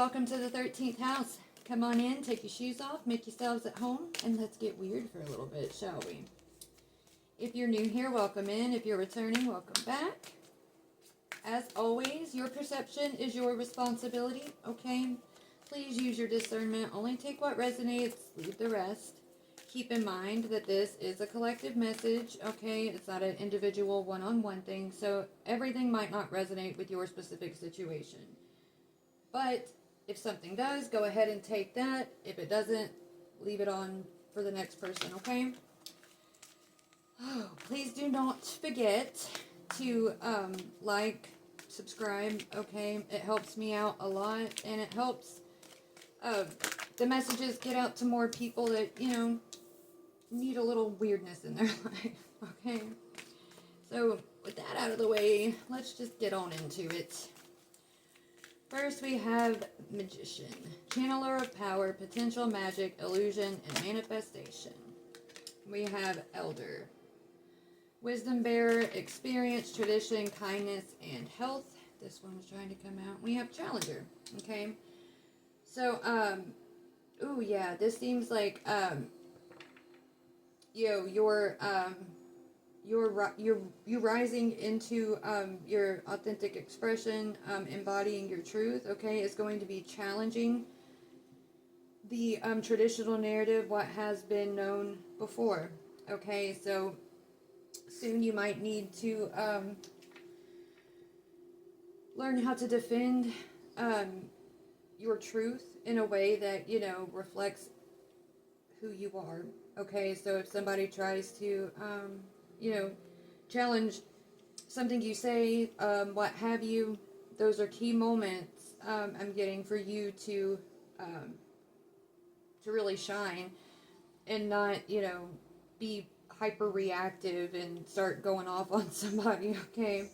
welcome to the 13th house. Come on in, take your shoes off, make yourselves at home, and let's get weird for a little bit, shall we? If you're new here, welcome in. If you're returning, welcome back. As always, your perception is your responsibility, okay? Please use your discernment. Only take what resonates, leave the rest. Keep in mind that this is a collective message, okay? It's not an individual one-on-one thing, so everything might not resonate with your specific situation. But if something does, go ahead and take that. If it doesn't, leave it on for the next person, okay? Oh, please do not forget to like, subscribe, okay? It helps me out a lot, and it helps the messages get out to more people that, you know, need a little weirdness in their life, okay? So, with that out of the way, let's just get on into it. First, we have Magician, Channeler of Power, Potential Magic, Illusion, and Manifestation. We have Elder, Wisdom Bearer, Experience, Tradition, Kindness, and Health. This one was trying to come out. We have Challenger, okay? So, ooh, yeah, this seems like, you're rising into your authentic expression, embodying your truth, okay, is going to be challenging the traditional narrative, what has been known before, okay? So soon you might need to learn how to defend your truth in a way that, you know, reflects who you are, okay? So if somebody tries to you know, challenge something you say, what have you, those are key moments I'm getting for you to really shine and not, you know, be hyper reactive and start going off on somebody, okay?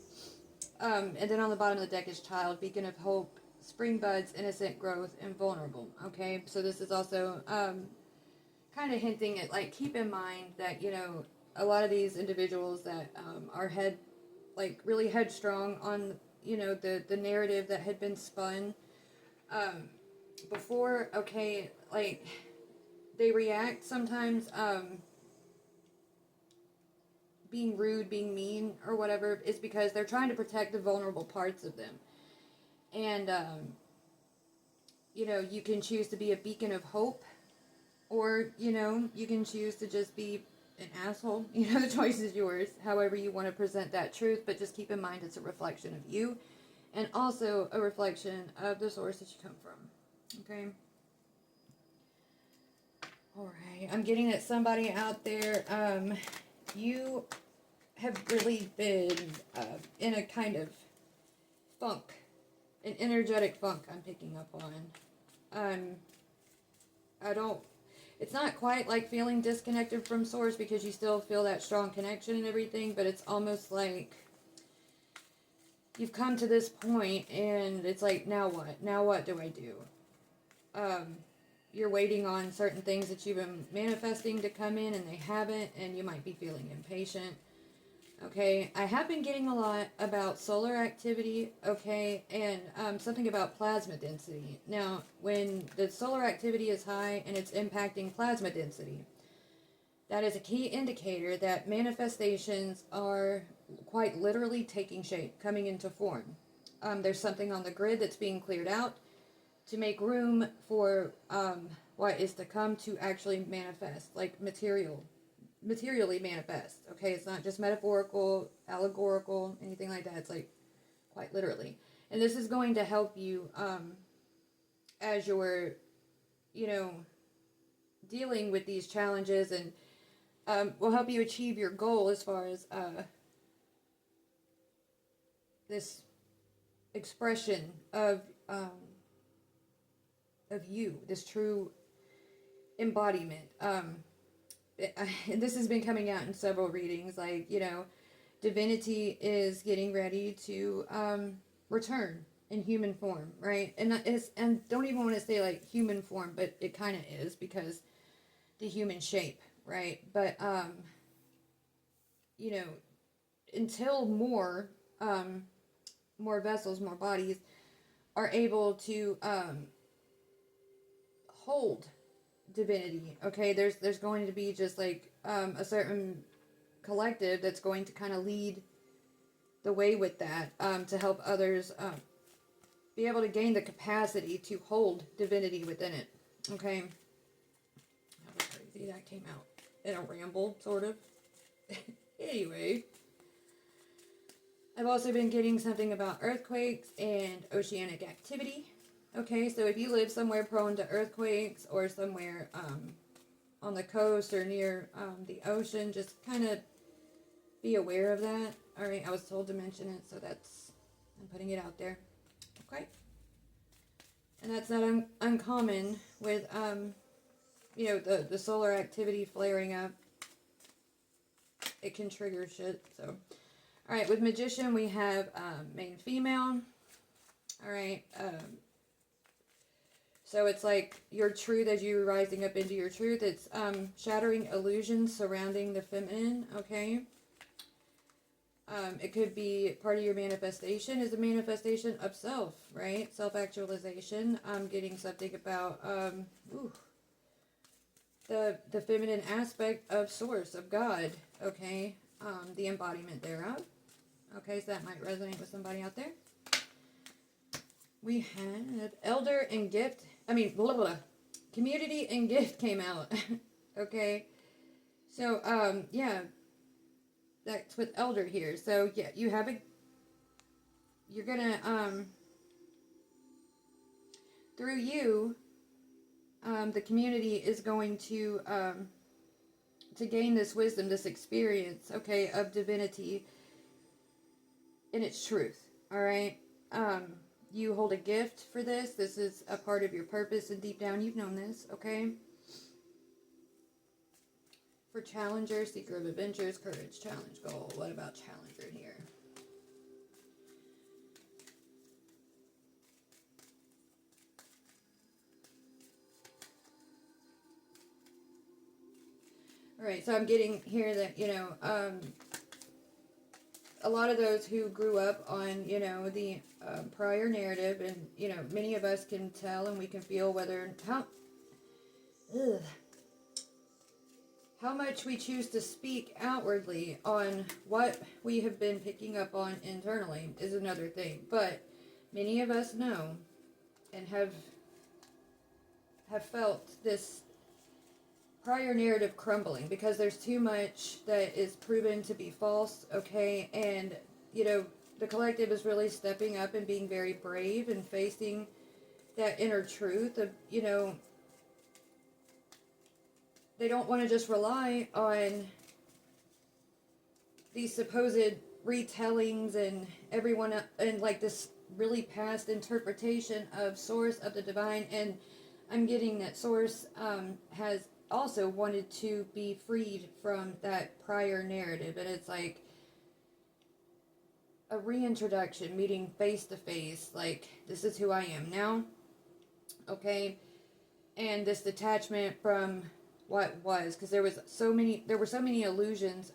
And then on the bottom of the deck is Child, Beacon of Hope, Spring Buds, Innocent Growth, and Vulnerable, okay? So this is also kind of hinting at, like, keep in mind that, you know, a lot of these individuals that are really headstrong on, you know, the narrative that had been spun before, okay, like, they react sometimes being rude, being mean, or whatever, is because they're trying to protect the vulnerable parts of them. And, you know, you can choose to be a beacon of hope, or, you know, you can choose to just be an asshole. You know, the choice is yours, however you want to present that truth, but just keep in mind it's a reflection of you, and also a reflection of the source that you come from, okay? Alright, I'm getting that somebody out there, you have really been in a kind of funk, an energetic funk I'm picking up on. It's not quite like feeling disconnected from source, because you still feel that strong connection and everything, but it's almost like you've come to this point and it's like, now what? Now what do I do? You're waiting on certain things that you've been manifesting to come in and they haven't, and you might be feeling impatient. Okay, I have been getting a lot about solar activity, okay, and something about plasma density. Now, when the solar activity is high and it's impacting plasma density, that is a key indicator that manifestations are quite literally taking shape, coming into form. There's something on the grid that's being cleared out to make room for what is to come to actually manifest, like materially manifest, okay? It's not just metaphorical, allegorical, anything like that. It's like quite literally. And this is going to help you as you're, you know, dealing with these challenges, and will help you achieve your goal as far as this expression of you, this true embodiment. And this has been coming out in several readings, like, you know, divinity is getting ready to return in human form, right? And don't even want to say like human form, but it kind of is, because the human shape, right? But you know, until more vessels, more bodies are able to hold divinity. Okay, there's going to be just like a certain collective that's going to kind of lead the way with that, to help others be able to gain the capacity to hold divinity within it. Okay, that was crazy. That came out in a ramble, sort of. Anyway, I've also been getting something about earthquakes and oceanic activity. Okay, so if you live somewhere prone to earthquakes or somewhere on the coast or near the ocean, just kind of be aware of that. Alright, I was told to mention it, so I'm putting it out there. Okay? And that's not uncommon with, the solar activity flaring up. It can trigger shit, so. Alright, with Magician, we have main female. Alright, so it's like your truth as you rising up into your truth. It's shattering illusions surrounding the feminine, okay? It could be part of your manifestation is a manifestation of self, right? Self-actualization. Getting something about the feminine aspect of source, of God, okay? The embodiment thereof. Okay, so that might resonate with somebody out there. We had Elder and Gift. Community and Gift came out. Okay. So, yeah. That's with Elder here. So, yeah, you're gonna, through you, the community is going to gain this wisdom, this experience, okay, of divinity in its truth, alright? You hold a gift for this. This is a part of your purpose, and deep down you've known this, okay? For Challenger, Seeker of Adventures, Courage, Challenge, Goal. What about Challenger here? Alright, so I'm getting here that, a lot of those who grew up on, the prior narrative, and, many of us can tell and we can feel how much we choose to speak outwardly on what we have been picking up on internally is another thing. But many of us know and have felt this prior narrative crumbling because there's too much that is proven to be false, okay? And, the collective is really stepping up and being very brave and facing that inner truth of, they don't want to just rely on these supposed retellings and everyone and like this really past interpretation of source of the divine. And I'm getting that source has also wanted to be freed from that prior narrative, and it's like a reintroduction, meeting face to face, like this is who I am now, okay? And this detachment from what was, because there were so many illusions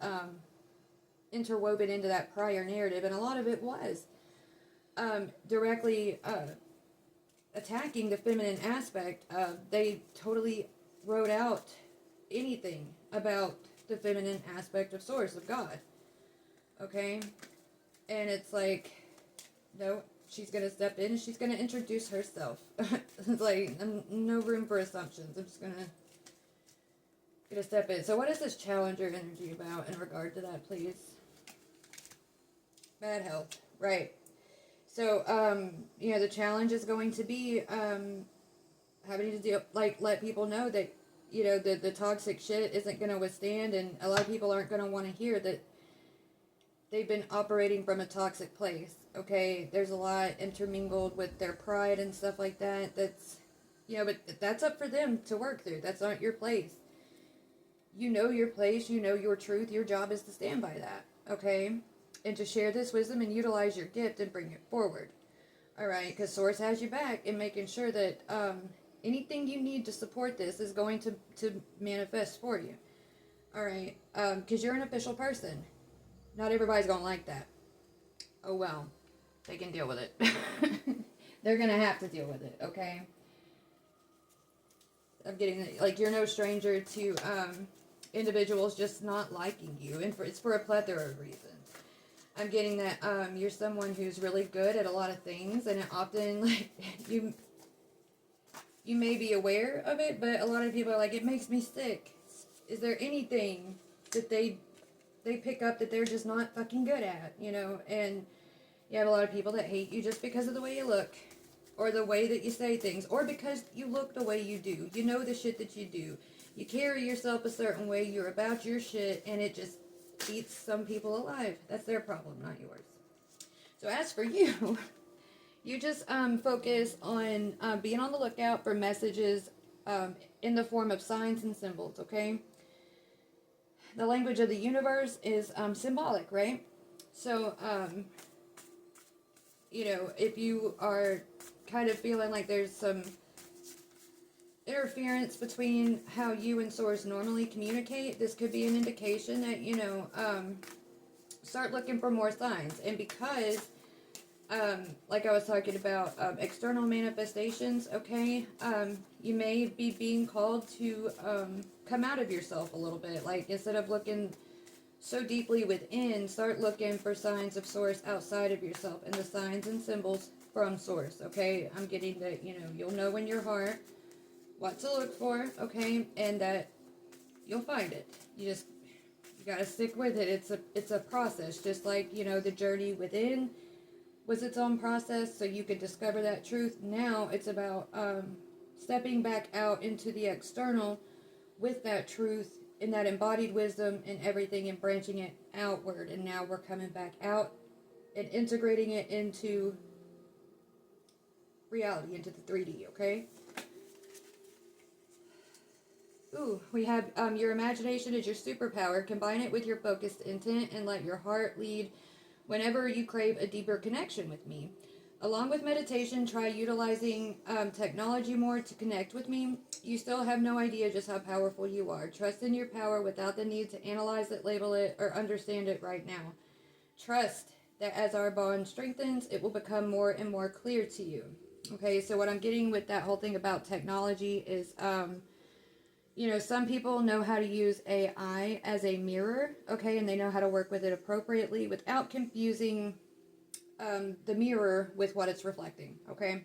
interwoven into that prior narrative, and a lot of it was directly attacking the feminine aspect. They totally wrote out anything about the feminine aspect of source, of God, okay? And it's like, no, she's gonna step in and she's gonna introduce herself. It's like, no room for assumptions. I'm just gonna step in. So what is this Challenger energy about in regard to that, please? Bad health, right? So, the challenge is going to be having to deal, like, let people know that, the toxic shit isn't going to withstand, and a lot of people aren't going to want to hear that they've been operating from a toxic place, okay? There's a lot intermingled with their pride and stuff like that. That's, but that's up for them to work through. That's not your place. You know your place, you know your truth. Your job is to stand by that, okay? And to share this wisdom and utilize your gift and bring it forward. Alright, because Source has you back in making sure that anything you need to support this is going to manifest for you. Alright, because you're an official person. Not everybody's going to like that. Oh well, they can deal with it. They're going to have to deal with it, okay? I'm getting that, like, you're no stranger to individuals just not liking you, and it's for a plethora of reasons. I'm getting that you're someone who's really good at a lot of things, and it often, like, you may be aware of it, but a lot of people are like, it makes me sick. Is there anything that they pick up that they're just not fucking good at, you know? And you have a lot of people that hate you just because of the way you look, or the way that you say things, or because you look the way you do. You know the shit that you do. You carry yourself a certain way, you're about your shit, and it just eats some people alive. That's their problem, not yours. So as for you, you just focus on being on the lookout for messages in the form of signs and symbols, okay? The language of the universe is symbolic, right? So, you know, if you are kind of feeling like there's some interference between how you and Source normally communicate, this could be an indication that, you know, start looking for more signs. And because, like I was talking about, external manifestations, okay, you may be being called to come out of yourself a little bit. Like, instead of looking so deeply within, start looking for signs of Source outside of yourself, and the signs and symbols from Source, okay? I'm getting that, you know, you'll know in your heart what to look for, okay? And that you'll find it. You gotta stick with it. It's a process, just like, you know, the journey within was its own process, so you could discover that truth. Now it's about stepping back out into the external with that truth and that embodied wisdom and everything, and branching it outward. And now we're coming back out and integrating it into reality, into the 3D, okay? Ooh, we have your imagination is your superpower. Combine it with your focused intent and let your heart lead whenever you crave a deeper connection with me. Along with meditation, try utilizing technology more to connect with me. You still have no idea just how powerful you are. Trust in your power without the need to analyze it, label it, or understand it right now. Trust that as our bond strengthens, it will become more and more clear to you. Okay, so what I'm getting with that whole thing about technology is, you know, some people know how to use AI as a mirror, okay, and they know how to work with it appropriately without confusing the mirror with what it's reflecting, okay?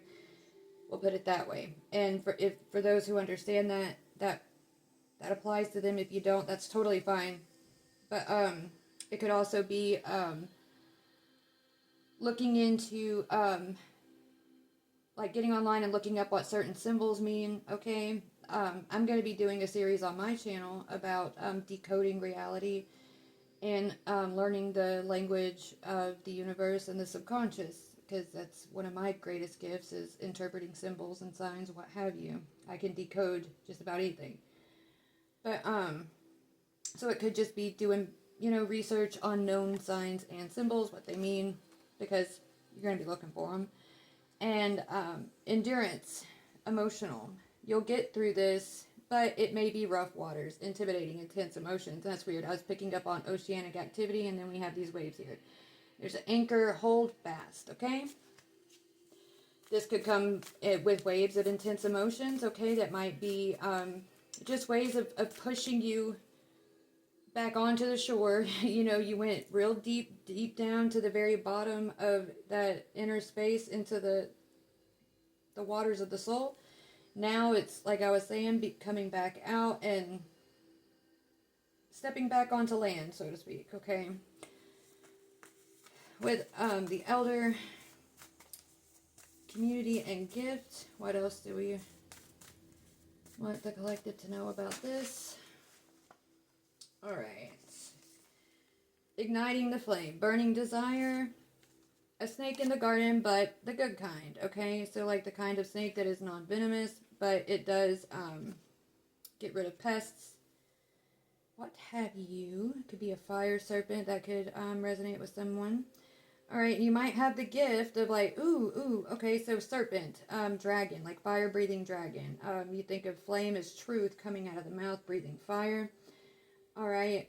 We'll put it that way. And for those who understand that applies to them. If you don't, that's totally fine. But it could also be looking into like getting online and looking up what certain symbols mean, okay? I'm going to be doing a series on my channel about decoding reality and learning the language of the universe and the subconscious, because that's one of my greatest gifts, is interpreting symbols and signs, what have you. I can decode just about anything. But so it could just be doing, you know, research on known signs and symbols, what they mean, because you're going to be looking for them. And endurance, emotional. You'll get through this, but it may be rough waters, intimidating, intense emotions. That's weird. I was picking up on oceanic activity, and then we have these waves here. There's an anchor, hold fast, okay? This could come with waves of intense emotions, okay? That might be just ways of pushing you back onto the shore. You know, you went real deep down to the very bottom of that inner space, into the waters of the soul. Now it's, like I was saying, coming back out and stepping back onto land, so to speak, okay? With the elder, community, and gift, what else do we want the collective to know about this? Alright. Igniting the flame, burning desire, a snake in the garden, but the good kind, okay? So like the kind of snake that is non-venomous, but it does get rid of pests, what have you. It could be a fire serpent that could resonate with someone. Alright, you might have the gift of like, ooh, okay, so serpent, dragon, like fire-breathing dragon. You think of flame as truth coming out of the mouth, breathing fire. Alright,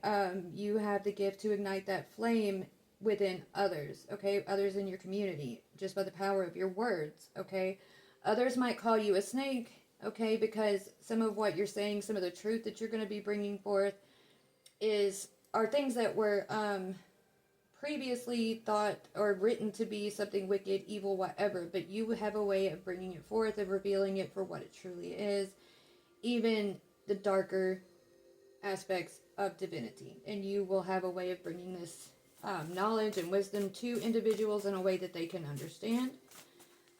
you have the gift to ignite that flame within others, okay? Others in your community, just by the power of your words, okay? Others might call you a snake, okay? Because some of what you're saying, some of the truth that you're going to be bringing forth are things that were previously thought or written to be something wicked, evil, whatever, but you have a way of bringing it forth, of revealing it for what it truly is, even the darker aspects of divinity. And you will have a way of bringing this knowledge and wisdom to individuals in a way that they can understand.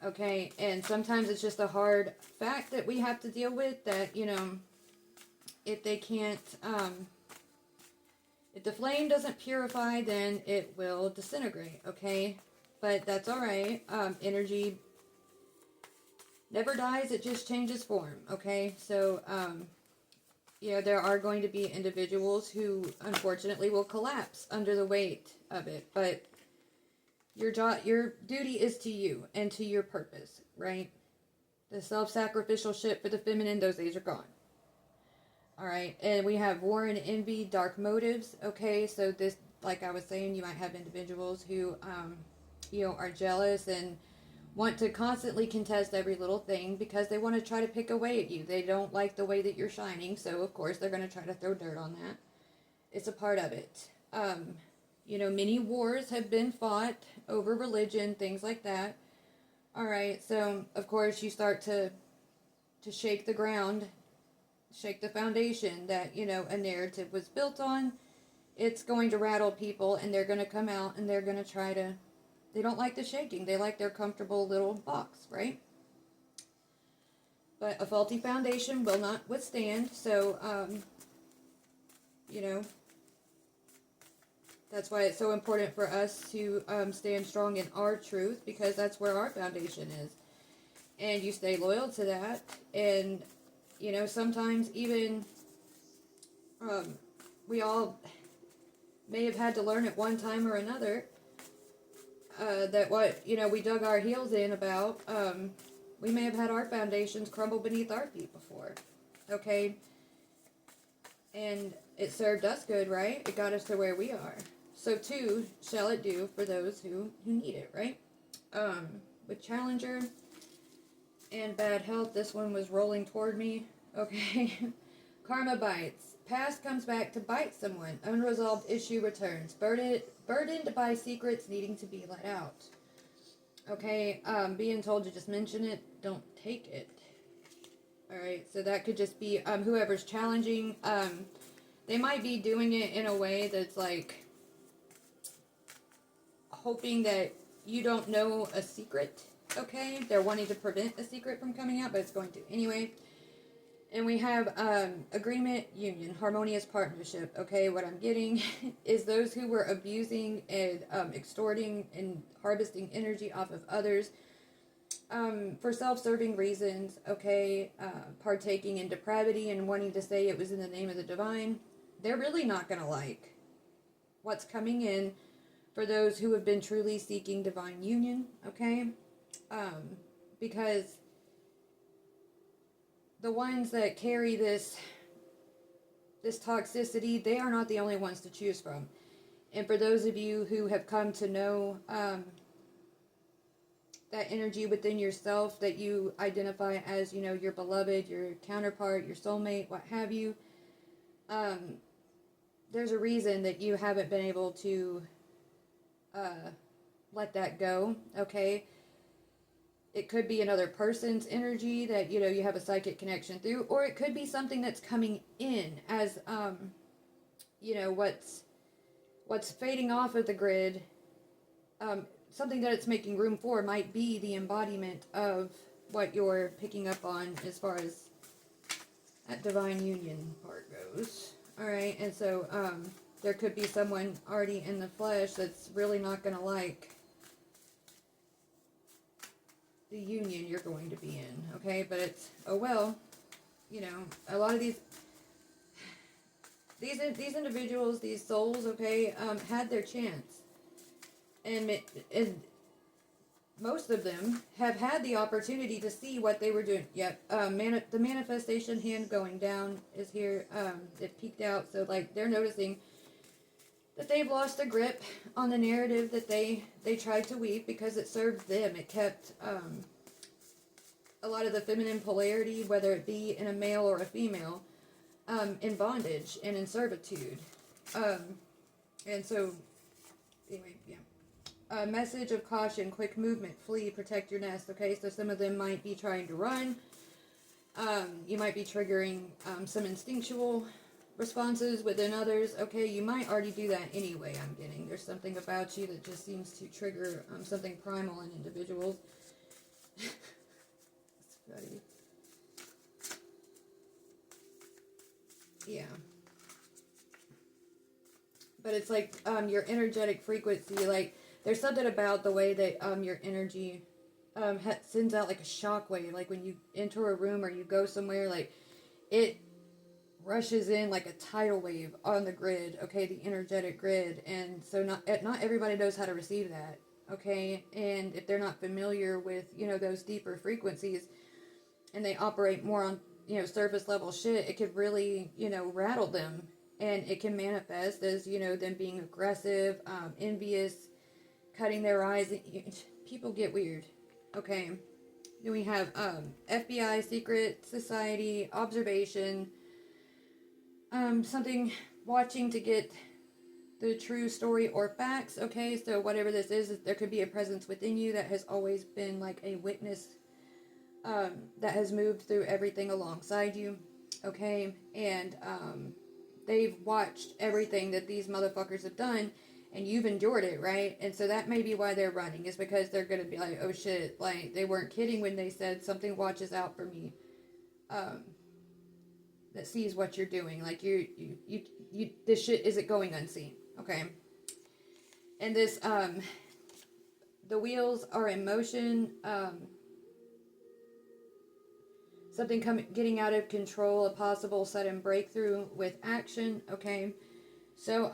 Okay, and sometimes it's just a hard fact that we have to deal with, that, you know, if they can't, if the flame doesn't purify, then it will disintegrate, okay? But that's alright. Energy never dies, it just changes form, okay? So, you know, there are going to be individuals who, unfortunately, will collapse under the weight of it, but your duty is to you and to your purpose, right? The self-sacrificial shit for the feminine, those days are gone. Alright, and we have war and envy, dark motives, okay? So this, like I was saying, you might have individuals who, you know, are jealous and want to constantly contest every little thing because they want to try to pick away at you. They don't like the way that you're shining, so of course they're going to try to throw dirt on that. It's a part of it. You know, many wars have been fought over religion, things like that. Alright, so of course you start to shake the ground, shake the foundation that, you know, a narrative was built on. It's going to rattle people, and they're going to come out and they're going to try to, they don't like the shaking. They like their comfortable little box, right? But a faulty foundation will not withstand. So, you know, that's why it's so important for us to stand strong in our truth, because that's where our foundation is. And you stay loyal to that. And, you know, sometimes even we all may have had to learn at one time or another that what, you know, we dug our heels in about, we may have had our foundations crumble beneath our feet before, okay? And it served us good, right? It got us to where we are. So too shall it do for those who need it, right? With Challenger and bad health, this one was rolling toward me, okay? Karma bites. Past comes back to bite someone. Unresolved issue returns. Burdened by secrets needing to be let out. Okay, being told to just mention it, don't take it. Alright, so that could just be whoever's challenging. They might be doing it in a way that's like hoping that you don't know a secret. Okay, they're wanting to prevent a secret from coming out, but it's going to anyway. And we have agreement, union, harmonious partnership. Okay, what I'm getting is those who were abusing and extorting and harvesting energy off of others for self-serving reasons, okay, partaking in depravity and wanting to say it was in the name of the divine. They're really not going to like what's coming in for those who have been truly seeking divine union, okay? Because the ones that carry this toxicity, they are not the only ones to choose from. And for those of you who have come to know that energy within yourself that you identify as, you know, your beloved, your counterpart, your soulmate, what have you, there's a reason that you haven't been able to let that go, okay? It could be another person's energy that, you know, you have a psychic connection through, or it could be something that's coming in as, you know, what's fading off of the grid, something that it's making room for might be the embodiment of what you're picking up on as far as that divine union part goes. Alright, and so, there could be someone already in the flesh that's really not going to like the union you're going to be in, okay? But it's, oh well, you know, a lot of these individuals, these souls, okay, had their chance. And most of them have had the opportunity to see what they were doing. Yep, the manifestation hand going down is here. It peaked out, so like they're noticing that they've lost a grip on the narrative that they tried to weave because it served them. It kept a lot of the feminine polarity, whether it be in a male or a female, in bondage and in servitude. And so, anyway, yeah. A message of caution, quick movement, flee, protect your nest, okay? So some of them might be trying to run. You might be triggering some instinctual responses within others, okay? You might already do that anyway, I'm getting. There's something about you that just seems to trigger something primal in individuals. That's funny. Yeah. But it's like your energetic frequency, like there's something about the way that your energy sends out like a shock wave. Like when you enter a room or you go somewhere, like it rushes in like a tidal wave on the grid, okay, the energetic grid. And so not everybody knows how to receive that, okay? And if they're not familiar with, you know, those deeper frequencies and they operate more on, you know, surface level shit, it could really, you know, rattle them. And it can manifest as, you know, them being aggressive, envious, cutting their eyes. People get weird. Okay. Then we have FBI, secret society, observation, something watching to get the true story or facts. Okay, so whatever this is, there could be a presence within you that has always been like a witness that has moved through everything alongside you. Okay, and they've watched everything that these motherfuckers have done, and you've endured it, right? And so that may be why they're running, is because they're gonna be like, oh shit, like they weren't kidding when they said something watches out for me, that sees what you're doing. Like you this shit isn't going unseen, okay? And this the wheels are in motion. Something getting out of control, a possible sudden breakthrough with action, okay? So,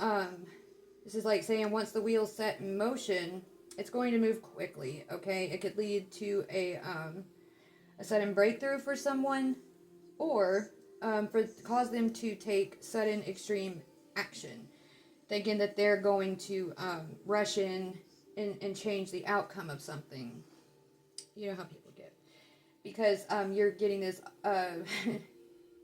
this is like saying once the wheel's set in motion, it's going to move quickly, okay? It could lead to a sudden breakthrough for someone, or cause them to take sudden extreme action, thinking that they're going to rush in and change the outcome of something. You know how people get. Because you're getting this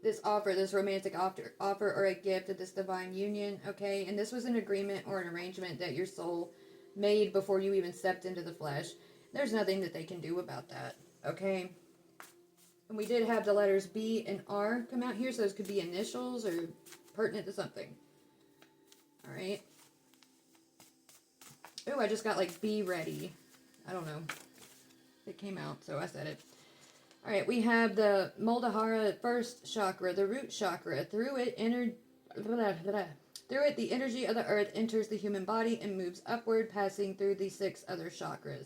this offer, this romantic offer or a gift of this divine union, okay? And this was an agreement or an arrangement that your soul made before you even stepped into the flesh. There's nothing that they can do about that, okay? And we did have the letters B and R come out here, so those could be initials or pertinent to something. All right. Oh, I just got like B ready. I don't know. It came out, so I said it. All right, we have the Muladhara first chakra, the root chakra. Through it, the energy of the earth enters the human body and moves upward, passing through the 6 other chakras.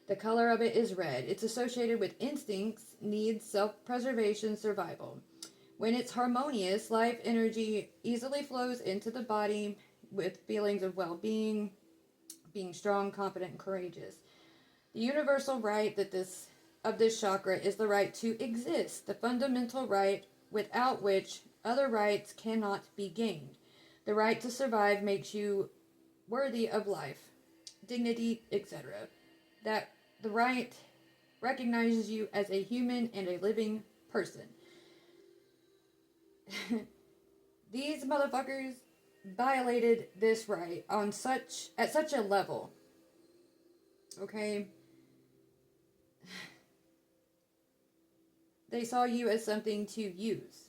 The color of it is red. It's associated with instincts, needs, self-preservation, survival. When it's harmonious, life energy easily flows into the body with feelings of well-being, being strong, confident, and courageous. The universal right of this chakra is the right to exist, the fundamental right without which other rights cannot be gained. The right to survive makes you worthy of life, dignity, etc. That the right recognizes you as a human and a living person. These motherfuckers violated this right at such a level. Okay? They saw you as something to use.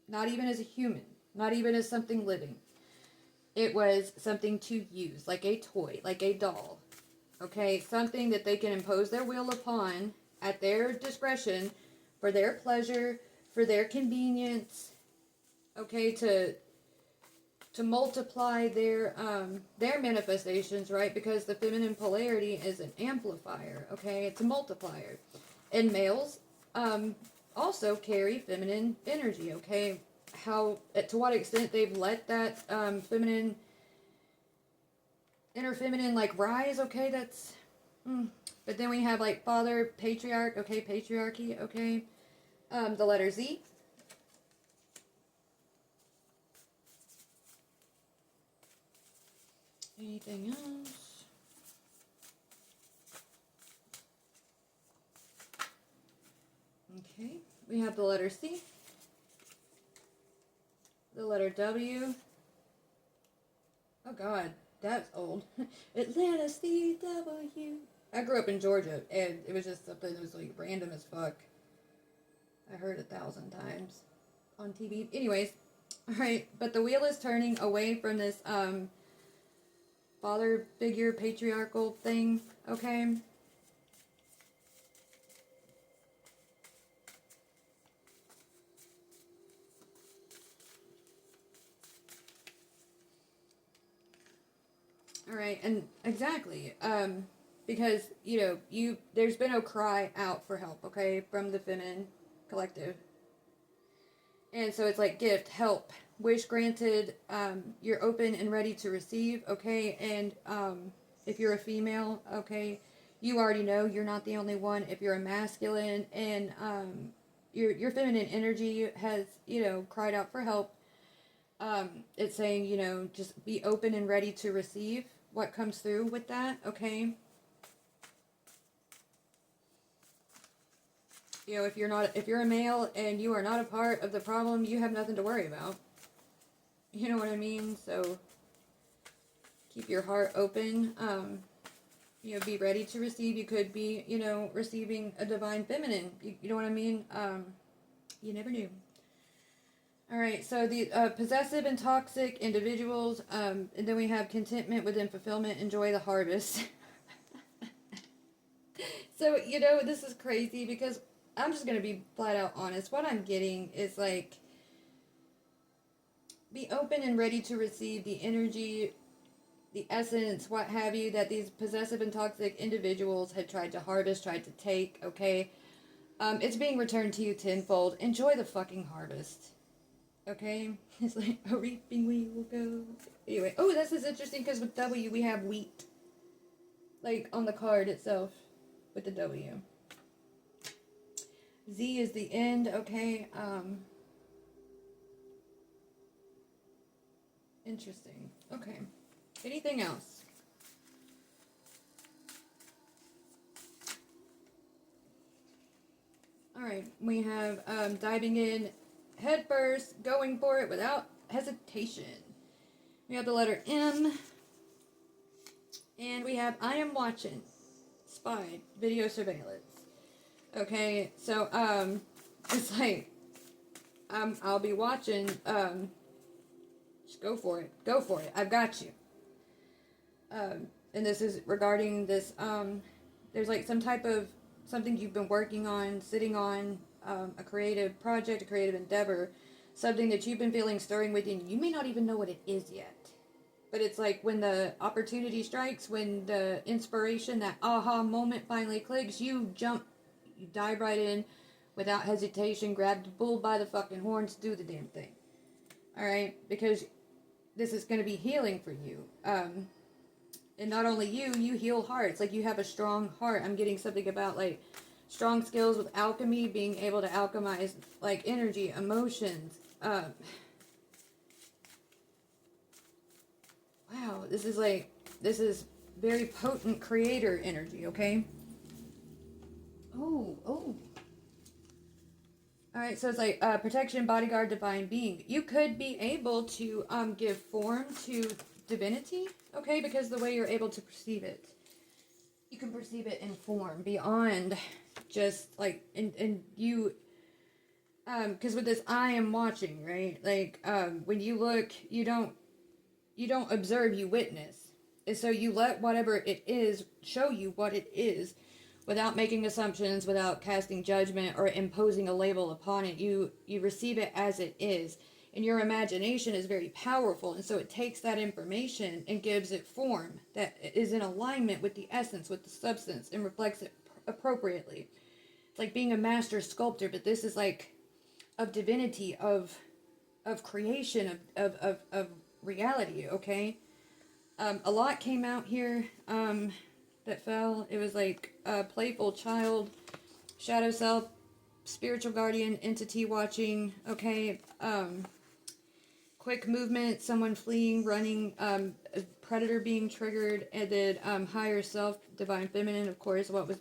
Not even as a human. Not even as something living. It was something to use. Like a toy. Like a doll. Okay? Something that they can impose their will upon at their discretion for their pleasure, for their convenience. Okay? To multiply their manifestations, right? Because the feminine polarity is an amplifier. Okay? It's a multiplier. And males also carry feminine energy, okay? To what extent they've let that inner feminine like rise, okay? That's but then we have like father, patriarch, okay, patriarchy, okay? The letter Z. Anything else? Okay, we have the letter C, the letter W. Oh God, that's old. Atlanta CW. I grew up in Georgia, and it was just something that was like random as fuck. I heard 1,000 times on TV. Anyways, alright, but the wheel is turning away from this father figure patriarchal thing, okay? Alright, and exactly, because, there's been no cry out for help, okay, from the feminine collective. And so it's like gift, help, wish granted, you're open and ready to receive, okay? And if you're a female, okay, you already know you're not the only one. If you're a masculine and your feminine energy has, cried out for help, it's saying, just be open and ready to receive what comes through with that, okay? If you're a male and you are not a part of the problem, you have nothing to worry about. You know what I mean? So keep your heart open. Be ready to receive. You could be, receiving a divine feminine. You know what I mean? You never knew. All right, so the possessive and toxic individuals, and then we have contentment within fulfillment, enjoy the harvest. So, this is crazy because I'm just going to be flat out honest. What I'm getting is like, be open and ready to receive the energy, the essence, what have you, that these possessive and toxic individuals had tried to harvest, tried to take, okay? It's being returned to you tenfold. Enjoy the fucking harvest. Okay? It's like, a reaping we will go. Anyway, oh, this is interesting because with W we have wheat. Like, on the card itself, with the W. Z is the end, okay? Interesting. Okay. Anything else? Alright, we have diving in head first, going for it without hesitation. We have the letter M. And we have I am watching. Spy. Video surveillance. Okay, so, it's like, I'll be watching, just go for it. Go for it. I've got you. And this is regarding this, there's like some type of, something you've been working on, sitting on, a creative project, a creative endeavor, something that you've been feeling stirring within. You may not even know what it is yet. But it's like when the opportunity strikes, when the inspiration, that aha moment finally clicks, you jump, you dive right in without hesitation, grab the bull by the fucking horns, do the damn thing. Alright? Because this is going to be healing for you. And not only you heal hearts. Like, you have a strong heart. I'm getting something about, like, strong skills with alchemy, being able to alchemize, like, energy, emotions. Wow, this is very potent creator energy, okay? Oh. Alright, so it's like, protection, bodyguard, divine being. You could be able to, give form to divinity, okay? Because the way you're able to perceive it. You can perceive it in form beyond just, like, and you, because with this I am watching, right? Like, when you look, you don't observe, you witness. And so you let whatever it is show you what it is without making assumptions, without casting judgment or imposing a label upon it. You receive it as it is. And your imagination is very powerful. And so it takes that information and gives it form that is in alignment with the essence, with the substance, and reflects it appropriately. It's like being a master sculptor, but this is like of divinity, of creation, of reality, okay? A lot came out here that fell. It was like playful child, shadow self, spiritual guardian, entity watching, okay? Quick movement, someone fleeing, running, predator being triggered, and then higher self, divine feminine. Of course, what was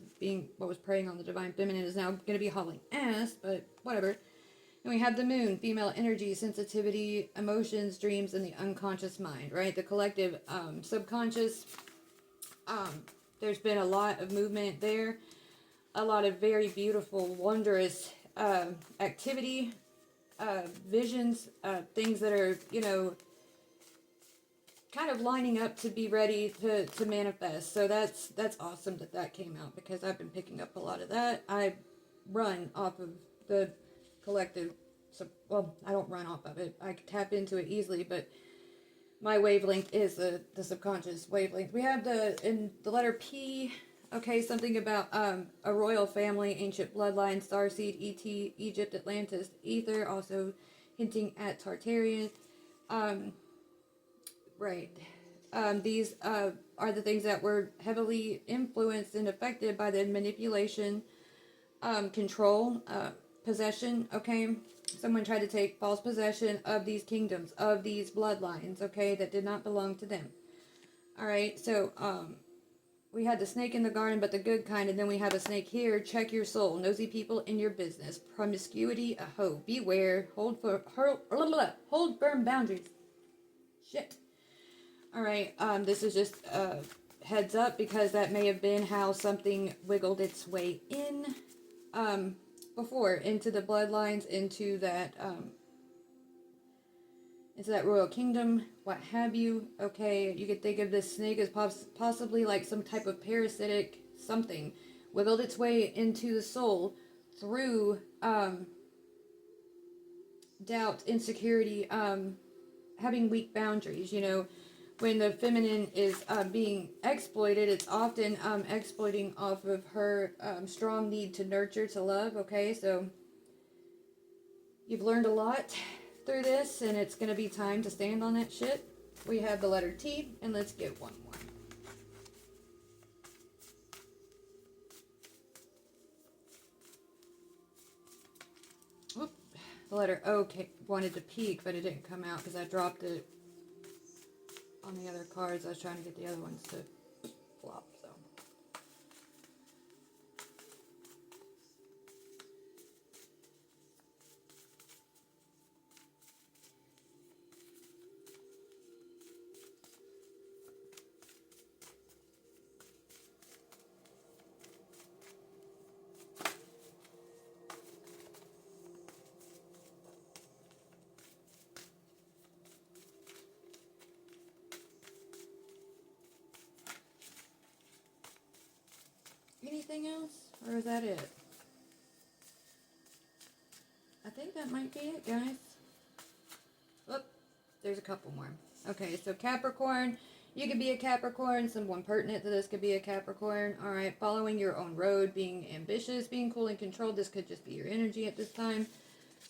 preying on the divine feminine is now going to be hauling ass, but whatever. And we have the moon, female energy, sensitivity, emotions, dreams, and the unconscious mind, right? The collective subconscious. There's been a lot of movement there, a lot of very beautiful, wondrous activity, visions, things that are, kind of lining up to be ready to manifest. So that's awesome that came out, because I've been picking up a lot of that. I run off of the collective, well, I don't run off of it. I can tap into it easily, but my wavelength is the subconscious wavelength. We have in the letter P, okay, something about a royal family, ancient bloodline, starseed, ET, Egypt, Atlantis, ether, also hinting at Tartarian. Right. These are the things that were heavily influenced and affected by the manipulation, control, possession, okay? Someone tried to take false possession of these kingdoms, of these bloodlines, okay, that did not belong to them. Alright, so, we had the snake in the garden, but the good kind, and then we have a snake here. Check your soul. Nosy people in your business. Promiscuity, a hoe. Beware. Hold firm boundaries. Shit. Alright, this is just a heads up, because that may have been how something wiggled its way in, before, into the bloodlines, into that royal kingdom, what have you. Okay, you could think of this snake as possibly like some type of parasitic something, wiggled its way into the soul through doubt, insecurity, having weak boundaries, when the feminine is being exploited, it's often exploiting off of her strong need to nurture, to love, okay? So you've learned a lot through this, and it's going to be time to stand on that shit. We have the letter T, and let's get one more. Whoop. The letter O wanted to peek, but it didn't come out because I dropped it on the other cards. I was trying to get the other ones to flop, so. Anything else? Or is that it? I think that might be it, guys. Oh, there's a couple more. Okay, so Capricorn. You could be a Capricorn. Someone pertinent to this could be a Capricorn. Alright, following your own road, being ambitious, being cool and controlled. This could just be your energy at this time.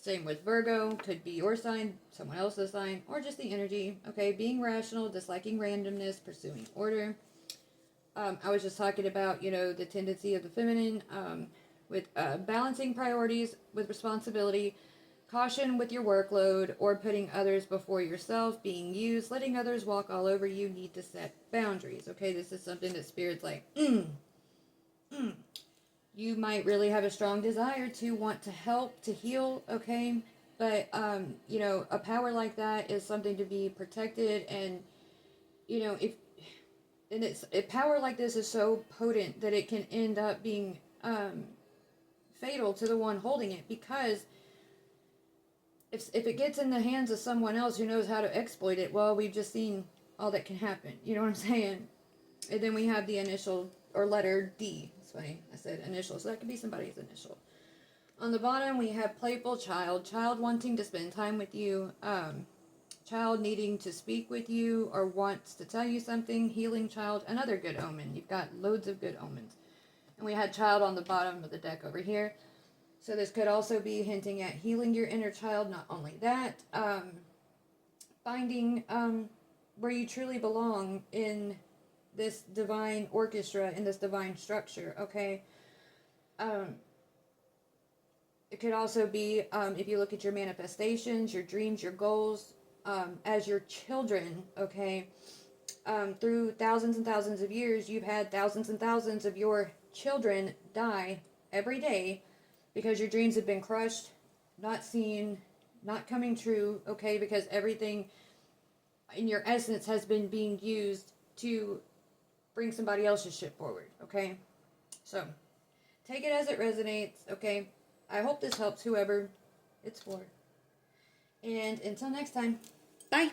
Same with Virgo. Could be your sign, someone else's sign, or just the energy. Okay, being rational, disliking randomness, pursuing order. I was just talking about, the tendency of the feminine with balancing priorities with responsibility, caution with your workload, or putting others before yourself, being used, letting others walk all over you, need to set boundaries. Okay, this is something that Spirit's like, You might really have a strong desire to want to help, to heal, okay? But, a power like that is something to be protected, and, power like this is so potent that it can end up being fatal to the one holding it, because if it gets in the hands of someone else who knows how to exploit it, well, we've just seen all that can happen. You know what I'm saying? And then we have the initial, or letter D. It's funny, I said initial, so that could be somebody's initial. On the bottom, we have playful child wanting to spend time with you, child needing to speak with you or wants to tell you something, healing child, another good omen. You've got loads of good omens. And we had child on the bottom of the deck over here. So this could also be hinting at healing your inner child. Not only that, finding where you truly belong in this divine orchestra, in this divine structure, okay? It could also be, if you look at your manifestations, your dreams, your goals, as your children, okay, through thousands and thousands of years, you've had thousands and thousands of your children die every day because your dreams have been crushed, not seen, not coming true, okay? Because everything in your essence has been being used to bring somebody else's shit forward, okay? So, take it as it resonates, okay? I hope this helps whoever it's for. And until next time, bye!